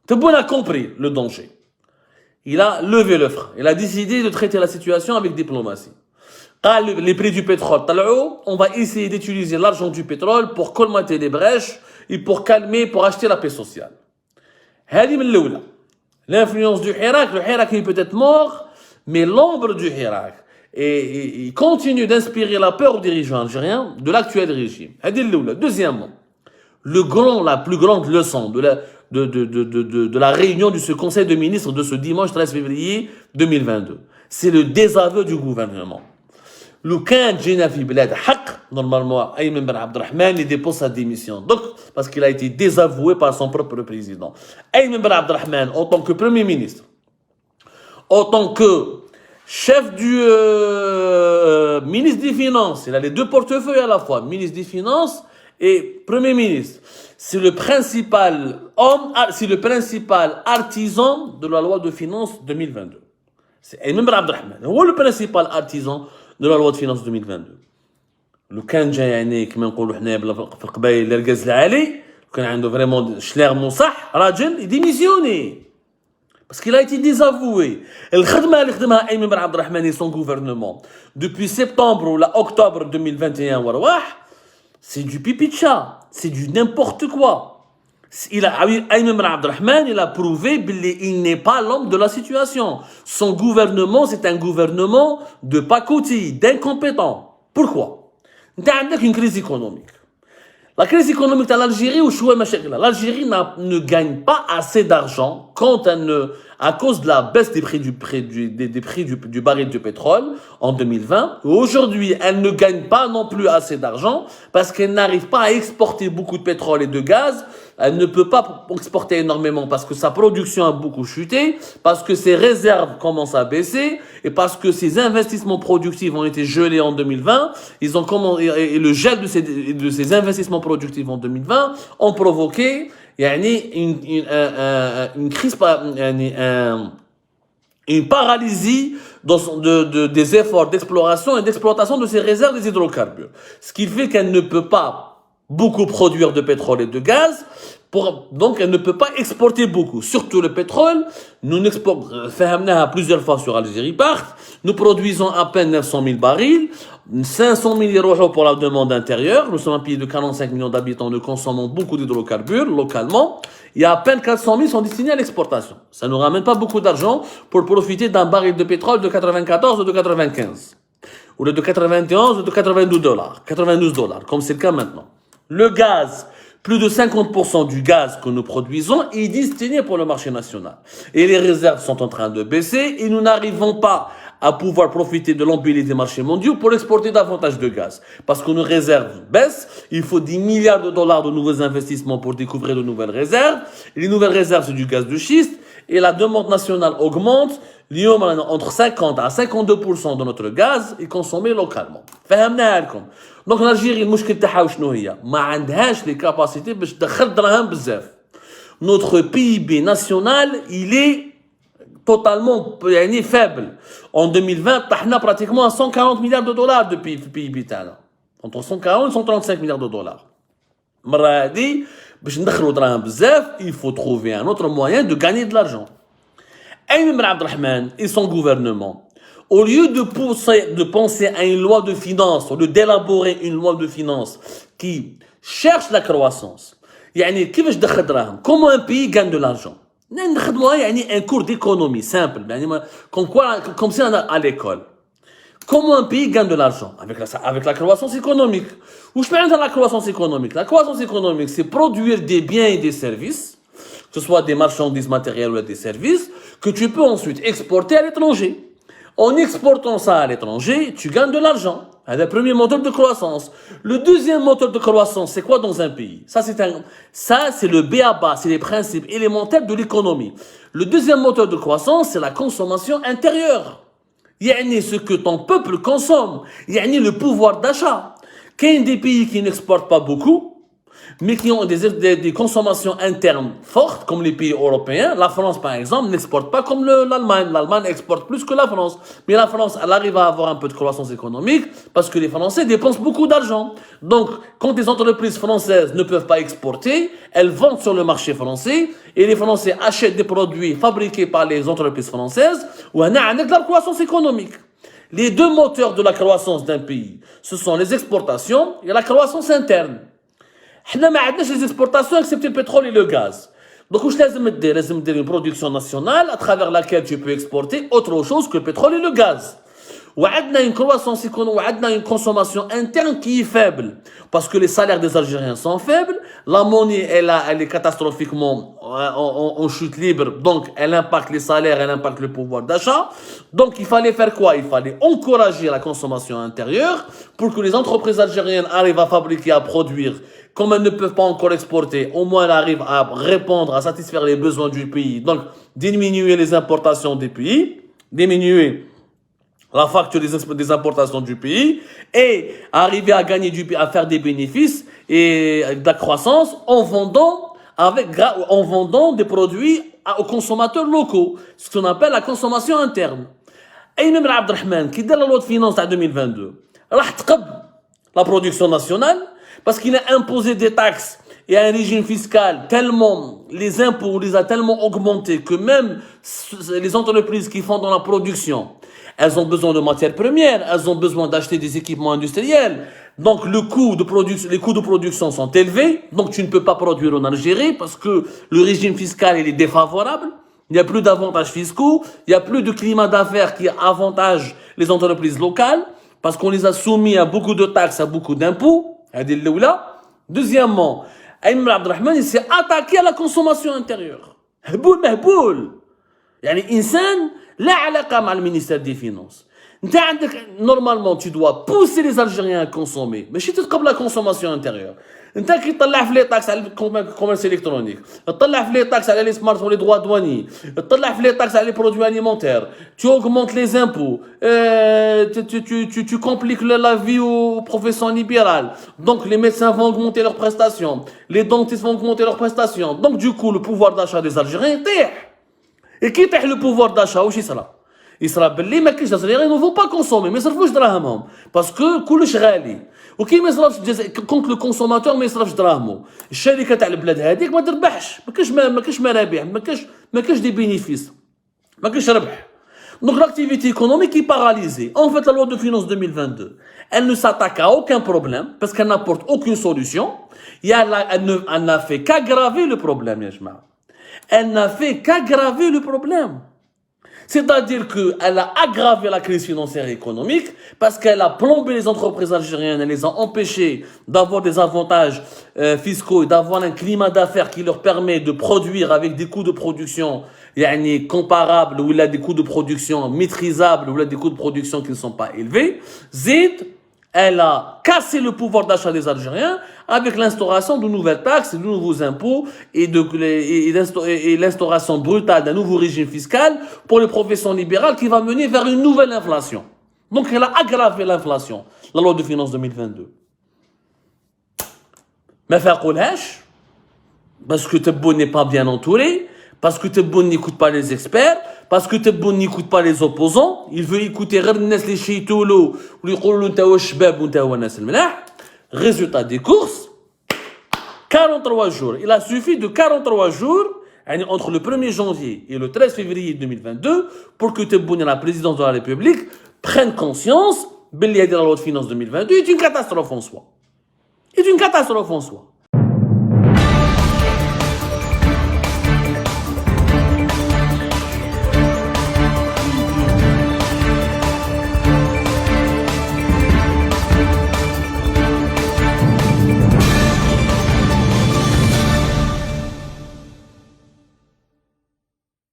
Tebboune a compris le danger. Il a levé le frein. Il a décidé de traiter la situation avec diplomatie. Les prix du pétrole, on va essayer d'utiliser l'argent du pétrole pour colmater les brèches et pour calmer, pour acheter la paix sociale. L'influence du Hirak, le Hirak est peut-être mort, mais l'ombre du Hirak. Et il continue d'inspirer la peur aux dirigeants algériens de l'actuel régime. Deuxièmement, la plus grande leçon de la réunion de ce conseil de ministres de ce dimanche 13 février 2022, c'est le désaveu du gouvernement. لو كان جينا في بلاد حق normalement Ayman Ben Abdelrahman il dépose sa démission donc parce qu'il a été désavoué par son propre président. Ayman Ben Abdelrahman en tant que premier ministre, en tant que chef du ministre des Finances, il a les deux portefeuilles à la fois, ministre des Finances et premier ministre. C'est le principal homme, c'est le principal artisan de la loi de finances 2022. C'est Ayman Ben Abdelrahman, هو le principal artisan de la loi de finances 2022. لو كان جا يعني كما نقولوا حنا في القبائل اللي ركز العالي كان عنده فريمون شلير مصح راجل يديميسيوني parce qu'il a été désavoué. الخدمه اللي خدمها ايمن بن عبد الرحمن et son gouvernement depuis septembre ou octobre 2021 ورواح c'est du pipi de chat, c'est du n'importe quoi. Ayman Ben Abdelrahman, il a prouvé qu'il n'est pas l'homme de la situation. Son gouvernement, c'est un gouvernement de pacotille, d'incompétents. Pourquoi? Il y a une crise économique. La crise économique de l'Algérie, l'Algérie ne gagne pas assez d'argent à cause de la baisse des prix du baril de pétrole en 2020. Aujourd'hui, elle ne gagne pas non plus assez d'argent parce qu'elle n'arrive pas à exporter beaucoup de pétrole et de gaz. Elle ne peut pas exporter énormément parce que sa production a beaucoup chuté, parce que ses réserves commencent à baisser et parce que ses investissements productifs ont été gelés en 2020. Et le gel de ces investissements productifs en 2020 ont provoqué une crise, une paralysie des efforts d'exploration et d'exploitation de ces réserves des hydrocarbures. Ce qui fait qu'elle ne peut pas beaucoup produire de pétrole et de gaz, donc elle ne peut pas exporter beaucoup. Surtout le pétrole, nous exportons plusieurs fois sur Algérie Part, nous produisons à peine 900 000 barils, 500 000 euros pour la demande intérieure, nous sommes un pays de 45 millions d'habitants, nous consommons beaucoup d'hydrocarbures localement, il y a à peine 400 000 sont destinés à l'exportation. Ça ne nous ramène pas beaucoup d'argent pour profiter d'un baril de pétrole de 94 ou de 95, ou de 91 ou de 92 $, comme c'est le cas maintenant. Le gaz, plus de 50% du gaz que nous produisons est destiné pour le marché national. Et les réserves sont en train de baisser et nous n'arrivons pas à pouvoir profiter de l'empilie des marchés mondiaux pour exporter davantage de gaz. Parce que nos réserves baissent, il faut 10 milliards de dollars de nouveaux investissements pour découvrir de nouvelles réserves. Et les nouvelles réserves, c'est du gaz de schiste. Et la demande nationale augmente. Entre 50 à 52% de notre gaz est consommé localement. Donc l'Algérie, المشكل تاعها شنو هي؟ ما عندهاش les capacités باش تدخل دراهم بزاف. Notre PIB national, il est totalement faible. En 2020, طحنا pratiquement à 140 milliards de dollars de PIB تاعنا. Entre 140 et 135 milliards de dollars. المرة هذه باش ندخلوا دراهم بزاف, il faut trouver un autre moyen de gagner de l'argent. Ayman Ben Abdelrahman et son gouvernement, au lieu de penser à une loi de finances, au lieu d'élaborer une loi de finances qui cherche la croissance, comment un pays gagne de l'argent? Un cours d'économie simple, comme si on a à l'école. Comment un pays gagne de l'argent? Avec la croissance économique. Où je parle de la croissance économique? La croissance économique, c'est produire des biens et des services, que ce soit des marchandises matérielles ou des services, que tu peux ensuite exporter à l'étranger. En exportant ça à l'étranger, tu gagnes de l'argent. C'est le premier moteur de croissance. Le deuxième moteur de croissance, c'est quoi dans un pays? Ça, c'est le b.a.-ba, c'est les principes élémentaires de l'économie. Le deuxième moteur de croissance, c'est la consommation intérieure. Ce que ton peuple consomme. Le pouvoir d'achat. Qu'il y a des pays qui n'exportent pas beaucoup, mais qui ont des consommations internes fortes, comme les pays européens. La France, par exemple, n'exporte pas comme l'Allemagne. L'Allemagne exporte plus que la France. Mais la France, elle arrive à avoir un peu de croissance économique parce que les Français dépensent beaucoup d'argent. Donc, quand des entreprises françaises ne peuvent pas exporter, elles vendent sur le marché français et les Français achètent des produits fabriqués par les entreprises françaises où on a de la croissance économique. Les deux moteurs de la croissance d'un pays, ce sont les exportations et la croissance interne. حنا ما عندناش les exportations excepté le pétrole et le gaz. Donc واش لازم دير؟ لازم دير une production nationale à travers laquelle tu peux exporter autre chose que le pétrole et le gaz. وعندنا une croissance économique, وعندنا une consommation interne qui est faible parce que les salaires des Algériens sont faibles, la monnaie elle est catastrophiquement en chute libre, donc elle impacte les salaires, elle impacte le pouvoir d'achat. Donc il fallait faire quoi? Il fallait encourager la consommation intérieure pour que les entreprises algériennes arrivent à fabriquer, à produire. Comme elles ne peuvent pas encore exporter, au moins elles arrivent à répondre, à satisfaire les besoins du pays. Donc diminuer les importations des pays, diminuer la facture des importations du pays et arriver à gagner à faire des bénéfices et de la croissance en vendant des produits aux consommateurs locaux, ce qu'on appelle la consommation interne. Et même Abdelrahman, qui dans la loi de finances de 2022, la production nationale, parce qu'il a imposé des taxes et un régime fiscal tellement, les impôts les a tellement augmentés que même les entreprises qui font dans la production, elles ont besoin de matières premières, elles ont besoin d'acheter des équipements industriels. Donc les coûts de production sont élevés, donc tu ne peux pas produire en Algérie parce que le régime fiscal il est défavorable. Il n'y a plus d'avantages fiscaux, il n'y a plus de climat d'affaires qui avantage les entreprises locales parce qu'on les a soumis à beaucoup de taxes, à beaucoup d'impôts. Deuxièmement, Ayman Abdelrahman il s'est attaqué à la consommation intérieure. هبول مهبول. يعني إنسان لا علاقة مع المينيستère des Finances. انت عندك normalement tu dois pousser les Algériens à consommer ماشي تتقبل la consommation intérieure. انت كي تطلع في لي تاكس على الكوميرس الكترونيك، تطلع في لي تاكس على لي سمارت ولي دروا دواني، تطلع في لي تاكس على لي برودوي alimentaires، tu augmentes les impôts، tu compliques la vie aux professions libérales. Donc les médecins vont augmenter leurs prestations, les dentistes vont augmenter leurs prestations. Donc du coup le pouvoir d'achat des Algériens طيح. Et qui طيح le pouvoir d'achat واش يصرا؟ يصرا باللي ما كاينش Algériens ne vont pas consommer، ما يصرفوش دراهمهم باسكو كلش غالي. وكي ما يصرفش كونت لو كونسوماتور ما يصرفش دراهمو، الشركه تاع البلاد هذيك ما تربحش، ما كاينش مرابح، ما كاينش دي بينيفيس، ما كاينش ربح. Donc l'activité économique est paralysée. En fait, la loi de finances 2022, elle ne s'attaque à aucun problème parce qu'elle n'apporte aucune solution. Elle n'a fait qu'aggraver le problème, ya jama'a. Elle n'a fait qu'aggraver le problème. C'est-à-dire qu'elle a aggravé la crise financière et économique parce qu'elle a plombé les entreprises algériennes, elle les a empêchées d'avoir des avantages fiscaux et d'avoir un climat d'affaires qui leur permet de produire avec des coûts de production comparables ou là des coûts de production maîtrisables ou là des coûts de production qui ne sont pas élevés. Zid, elle a cassé le pouvoir d'achat des Algériens avec l'instauration de nouvelles taxes, de nouveaux impôts et l'instauration brutale d'un nouveau régime fiscal pour les professions libérales qui va mener vers une nouvelle inflation. Donc elle a aggravé l'inflation, la loi de finances 2022. Mais faire قولهاش parce que Tebboune n'est pas bien entouré, parce que Tebboune n'écoute pas les experts, parce que Tebboune n'écoute pas les opposants, il veut écouter غير الناس اللي شيتولو واللي يقولوا انت هو الشباب وانت هو الناس الملاح. Résultat des courses, 43 jours. Il a suffi de 43 jours entre le 1er janvier et le 13 février 2022 pour que Tebboune, la présidence de la République, prenne conscience que la loi de finances 2022 est une catastrophe en soi. C'est une catastrophe en soi.